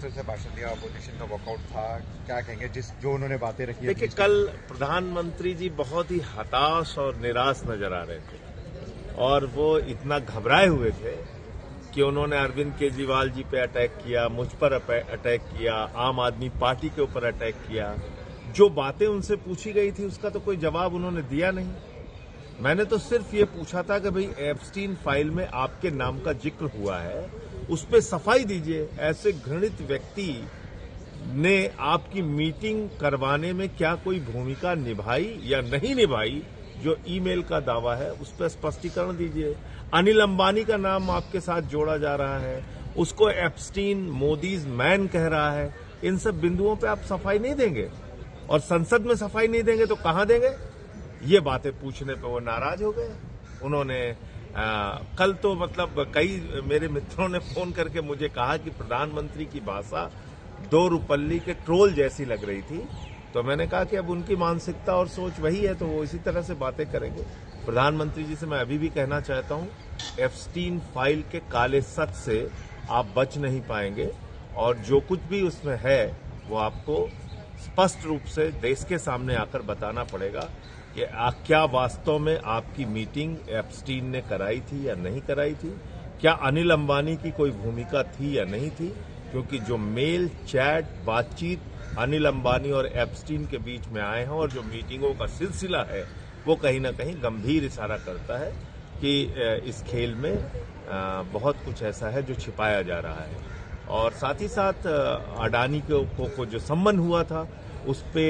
तरह से भाषण दिया, अपोजिशन का वॉकआउट था, क्या कहेंगे जो उन्होंने बातें रखी? देखिए, कल प्रधानमंत्री जी बहुत ही हताश और निराश नजर आ रहे थे और वो इतना घबराए हुए थे कि उन्होंने अरविंद केजरीवाल जी पे अटैक किया, मुझ पर अटैक किया, आम आदमी पार्टी के ऊपर अटैक किया। जो बातें उनसे पूछी गई थी उसका तो कोई जवाब उन्होंने दिया नहीं। मैंने तो सिर्फ ये पूछा था कि भाई एप्स्टीन फाइल में आपके नाम का जिक्र हुआ है, उस पर सफाई दीजिए। ऐसे घृणित व्यक्ति ने आपकी मीटिंग करवाने में क्या कोई भूमिका निभाई या नहीं निभाई? जो ईमेल का दावा है उस पर स्पष्टीकरण दीजिए। अनिल अंबानी का नाम आपके साथ जोड़ा जा रहा है, उसको एप्स्टीन मोदीज मैन कह रहा है। इन सब बिंदुओं पे आप सफाई नहीं देंगे और संसद में सफाई नहीं देंगे तो कहां देंगे? ये बातें पूछने पे वो नाराज हो गए। उन्होंने कल तो मतलब कई मेरे मित्रों ने फोन करके मुझे कहा कि प्रधानमंत्री की भाषा दो रुपल्ली के ट्रोल जैसी लग रही थी। तो मैंने कहा कि अब उनकी मानसिकता और सोच वही है तो वो इसी तरह से बातें करेंगे। प्रधानमंत्री जी से मैं अभी भी कहना चाहता हूं, एप्स्टीन फाइल के काले सच से आप बच नहीं पाएंगे और जो कुछ भी उसमें है वो आपको स्पष्ट रूप से देश के सामने आकर बताना पड़ेगा कि क्या वास्तव में आपकी मीटिंग एप्स्टीन ने कराई थी या नहीं कराई थी, क्या अनिल अंबानी की कोई भूमिका थी या नहीं थी। क्योंकि जो मेल चैट बातचीत अनिल अंबानी और एप्स्टीन के बीच में आए हैं और जो मीटिंगों का सिलसिला है वो कहीं ना कहीं गंभीर इशारा करता है कि इस खेल में बहुत कुछ ऐसा है जो छिपाया जा रहा है। और साथ ही साथ अडानी को जो सम्मन हुआ था उस पे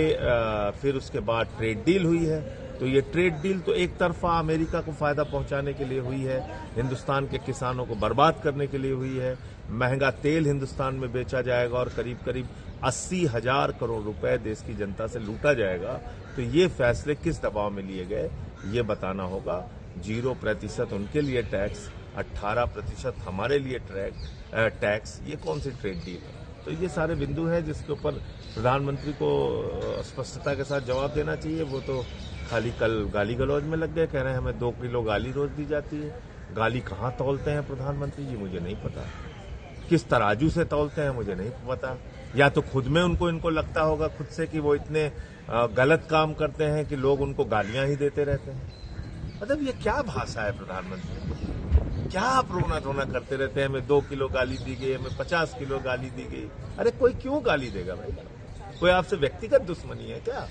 फिर उसके बाद ट्रेड डील हुई है। तो ये ट्रेड डील तो एक तरफा अमेरिका को फायदा पहुंचाने के लिए हुई है, हिंदुस्तान के किसानों को बर्बाद करने के लिए हुई है। महंगा तेल हिंदुस्तान में बेचा जाएगा और करीब करीब 80,000 करोड़ रुपए देश की जनता से लूटा जाएगा। तो ये फैसले किस दबाव में लिए गए ये बताना होगा। 0% उनके लिए टैक्स, 18% हमारे लिए टैक्स, ये कौन सी ट्रेड डील है? तो ये सारे बिंदु हैं जिसके ऊपर प्रधानमंत्री को स्पष्टता के साथ जवाब देना चाहिए। वो तो खाली कल गाली गलौज में लग गए, कह रहे हैं हमें 2 किलो गाली रोज दी जाती है। गाली कहाँ तौलते हैं प्रधानमंत्री जी मुझे नहीं पता, किस तराजू से तौलते हैं मुझे नहीं पता। या तो खुद में इनको लगता होगा खुद से कि वो इतने गलत काम करते हैं कि लोग उनको गालियां ही देते रहते हैं। मतलब ये क्या भाषा है प्रधानमंत्री? क्या आप रोना धोना करते रहते हैं? हमें 2 किलो गाली दी गई, हमें 50 किलो गाली दी गई। अरे कोई क्यों गाली देगा भाई? कोई आपसे व्यक्तिगत दुश्मनी है क्या?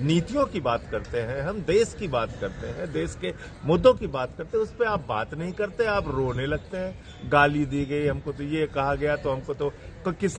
नीतियों की बात करते हैं हम, देश की बात करते हैं, देश के मुद्दों की बात करते हैं, उस पर आप बात नहीं करते, आप रोने लगते हैं। गाली दी गई हमको, तो ये कहा गया, तो हमको तो किस